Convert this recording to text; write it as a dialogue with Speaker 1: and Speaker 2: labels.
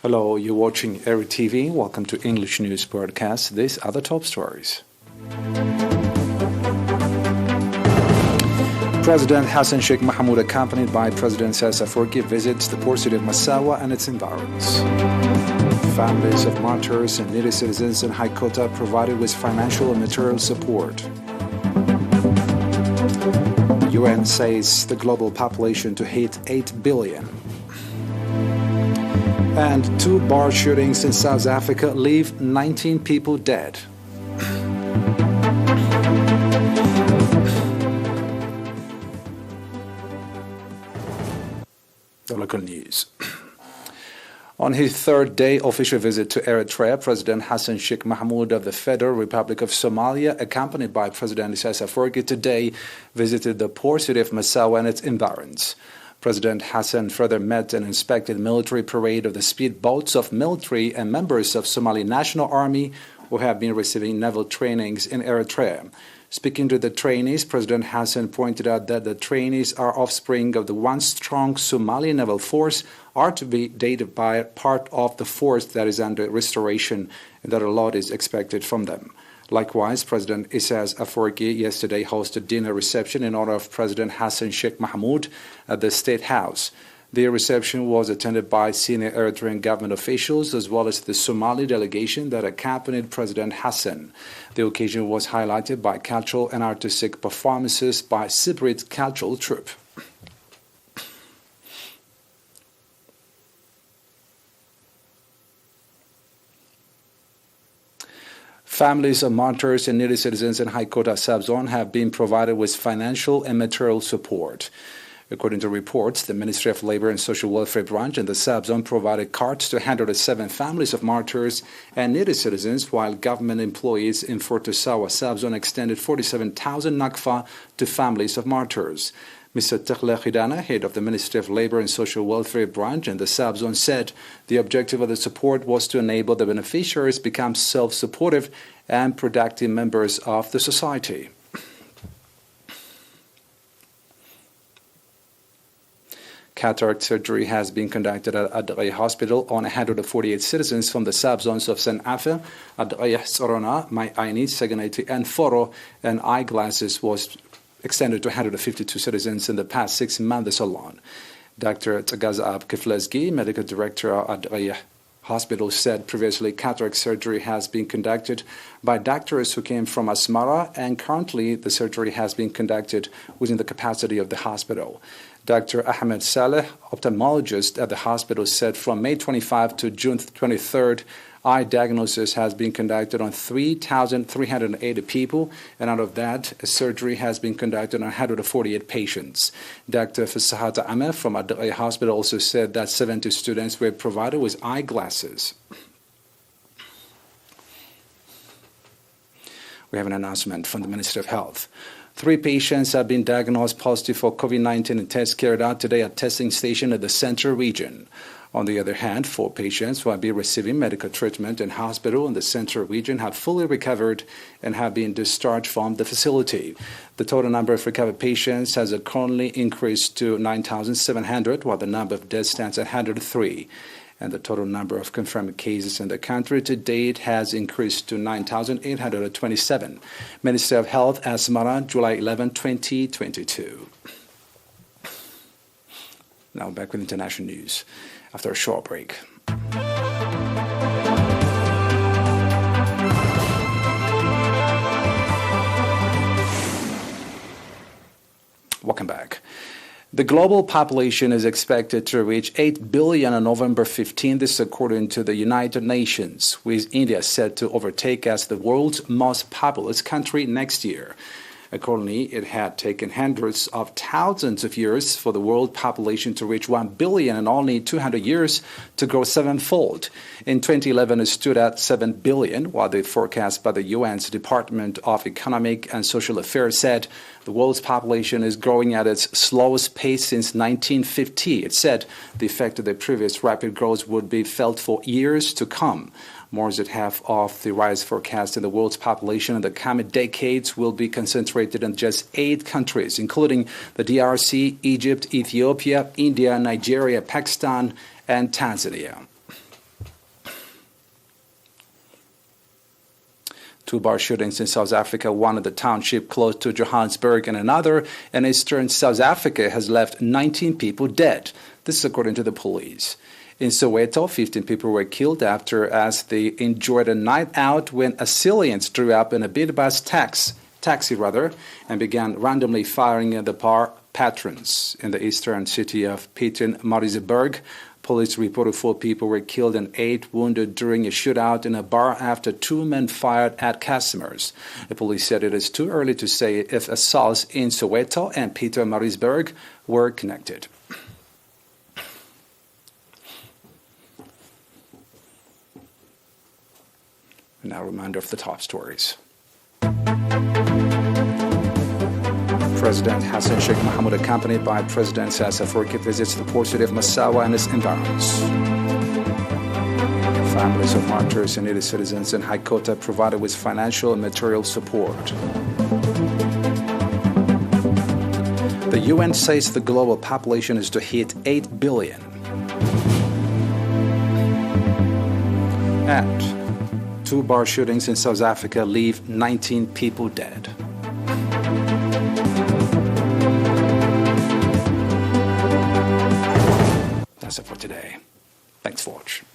Speaker 1: Hello, you're watching ERi-TV. Welcome to English News Broadcast. These are the top stories. President Hassan Sheikh Mohamud, accompanied by President Afwerki, visits the port city of Massawa and its environs. Families of martyrs and needy citizens in High Kota provided with financial and material support. The UN says the global population to hit 8 billion. And 2 bar shootings in South Africa leave 19 people dead. The local news. On his third day official visit to Eritrea, President Hassan Sheikh Mohamud of the Federal Republic of Somalia, accompanied by President Afwerki, today visited the port city of Massawa and its environs. President Hassan further met and inspected the military parade of the speedboats of military and members of Somali National Army who have been receiving naval trainings in Eritrea. Speaking to the trainees, President Hassan pointed out that the trainees are offspring of the once strong Somali naval force, are to be dated by part of the force that is under restoration, and that a lot is expected from them. Likewise, President Afwerki yesterday hosted dinner reception in honor of President Hassan Sheikh Mohamud at the State House. The reception was attended by senior Eritrean government officials as well as the Somali delegation that accompanied President Hassan. The occasion was highlighted by cultural and artistic performances by Sibrit Cultural Troupe. Families of martyrs and needy citizens in High Kota sub-zone have been provided with financial and material support. According to reports, the Ministry of Labor and Social Welfare branch in the sub-zone provided carts to 107 families of martyrs and needy citizens, while government employees in Fort Sawa sub-zone extended 47,000 nakfa to families of martyrs. Mr. Tekhle Khidana, head of the Ministry of Labor and Social Welfare branch in the sub-zone, said the objective of the support was to enable the beneficiaries become self-supportive and productive members of the society. Cataract surgery has been conducted at ERi Hospital on 148 citizens from the sub-zones of San Afe, ERi Sorona, Mai Aini, Seganeti, and Foro, and eyeglasses was extended to 152 citizens in the past 6 months alone. Dr. Tagazab Kiflesgi, medical director at ERi Hospital, said previously cataract surgery has been conducted by doctors who came from Asmara, and currently the surgery has been conducted within the capacity of the hospital. Dr. Ahmed Saleh, ophthalmologist at the hospital, said from May 25 to June 23rd, eye diagnosis has been conducted on 3,380 people, and out of that, a surgery has been conducted on 148 patients. Dr. Fasahat Ameh from ERi Hospital also said that 70 students were provided with eyeglasses. We have an announcement from the Ministry of Health. 3 patients have been diagnosed positive for COVID-19 in tests carried out today at testing station at the Central region. On the other hand, 4 patients who have been receiving medical treatment in hospital in the Central region have fully recovered and have been discharged from the facility. The total number of recovered patients has currently increased to 9,700, while the number of deaths stands at 103. And the total number of confirmed cases in the country to date has increased to 9,827. Ministry of Health, Asmara, July 11, 2022. Now back with international news after a short break. Welcome back. The global population is expected to reach 8 billion on November 15. This is according to the United Nations, with India set to overtake as the world's most populous country next year. Accordingly, it had taken hundreds of thousands of years for the world population to reach 1 billion and only 200 years to grow 7-fold. In 2011, it stood at 7 billion, while the forecast by the UN's Department of Economic and Social Affairs said the world's population is growing at its slowest pace since 1950. It said the effect of the previous rapid growth would be felt for years to come. More than half of the rise forecast in the world's population in the coming decades will be concentrated in just 8 countries, including the DRC, Egypt, Ethiopia, India, Nigeria, Pakistan, and Tanzania. Two bar shootings in South Africa, one in the township close to Johannesburg and another in eastern South Africa, has left 19 people dead. This is according to the police. In Soweto, 15 people were killed as they enjoyed a night out when assailants drew up in a bid-bus taxi, and began randomly firing at the bar patrons in the eastern city of Pietermaritzburg. Police reported 4 people were killed and 8 wounded during a shootout in a bar after 2 men fired at customers. The police said it is too early to say if assaults in Soweto and Pietermaritzburg were connected. Now, a reminder of the top stories. President Hassan Sheikh Mohamud, accompanied by President Isaias Afwerki, visits the poor city of Massawa and its environs. Families of martyrs and needy citizens in Haikota provided with financial and material support. The UN says the global population is to hit 8 billion. And 2 bar shootings in South Africa leave 19 people dead. That's it for today. Thanks for watching.